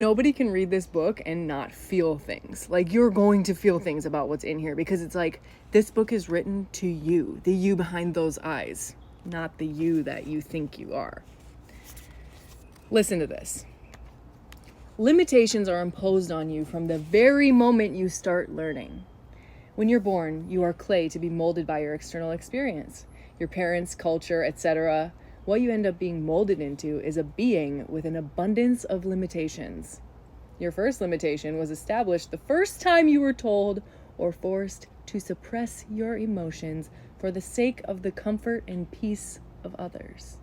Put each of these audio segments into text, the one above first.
Nobody can read this book and not feel things. Like, you're going to feel things about what's in here because it's like, this book is written to you, the you behind those eyes, not the you that you think you are. Listen to this. Limitations are imposed on you from the very moment you start learning. When you're born, you are clay to be molded by your external experience, your parents, culture, etc. What you end up being molded into is a being with an abundance of limitations. Your first limitation was established the first time you were told or forced to suppress your emotions for the sake of the comfort and peace of others.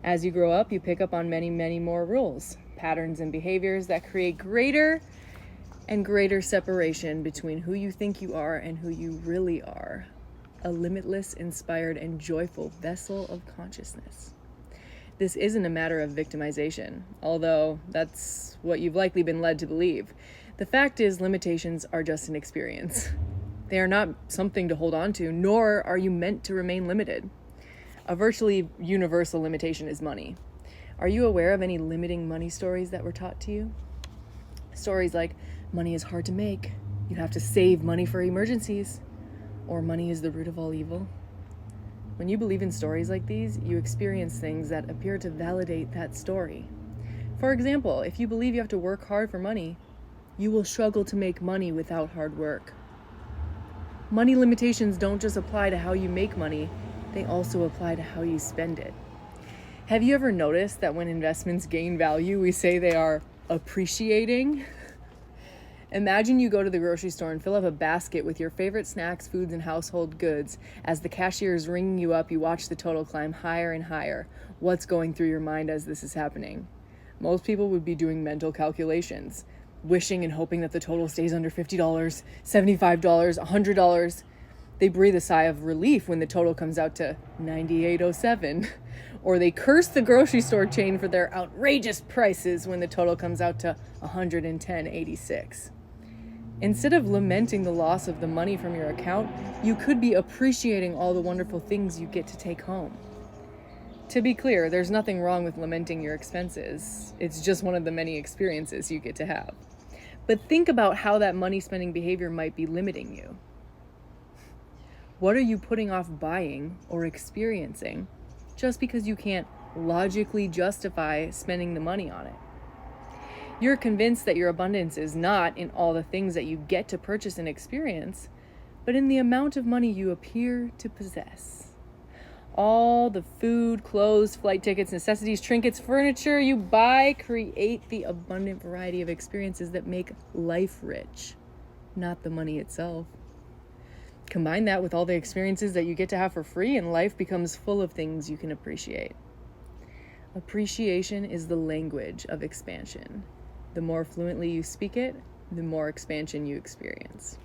As you grow up, you pick up on many, many more rules, patterns, and behaviors that create greater and greater separation between who you think you are and who you really are. A limitless, inspired, and joyful vessel of consciousness. This isn't a matter of victimization, although that's what you've likely been led to believe. The fact is, limitations are just an experience. They are not something to hold on to, nor are you meant to remain limited. A virtually universal limitation is money. Are you aware of any limiting money stories that were taught to you? Stories like, money is hard to make, you have to save money for emergencies, or money is the root of all evil. When you believe in stories like these, you experience things that appear to validate that story. For example, if you believe you have to work hard for money, you will struggle to make money without hard work. Money limitations don't just apply to how you make money, they also apply to how you spend it. Have you ever noticed that when investments gain value, we say they are appreciating? Imagine you go to the grocery store and fill up a basket with your favorite snacks, foods, and household goods. As the cashier is ringing you up, you watch the total climb higher and higher. What's going through your mind as this is happening? Most people would be doing mental calculations, wishing and hoping that the total stays under $50, $75, $100. They breathe a sigh of relief when the total comes out to $98.07. Or they curse the grocery store chain for their outrageous prices when the total comes out to $110.86. Instead of lamenting the loss of the money from your account, you could be appreciating all the wonderful things you get to take home. To be clear, there's nothing wrong with lamenting your expenses. It's just one of the many experiences you get to have. But think about how that money spending behavior might be limiting you. What are you putting off buying or experiencing just because you can't logically justify spending the money on it? You're convinced that your abundance is not in all the things that you get to purchase and experience, but in the amount of money you appear to possess. All the food, clothes, flight tickets, necessities, trinkets, furniture you buy create the abundant variety of experiences that make life rich, not the money itself. Combine that with all the experiences that you get to have for free, and life becomes full of things you can appreciate. Appreciation is the language of expansion. The more fluently you speak it, the more expansion you experience.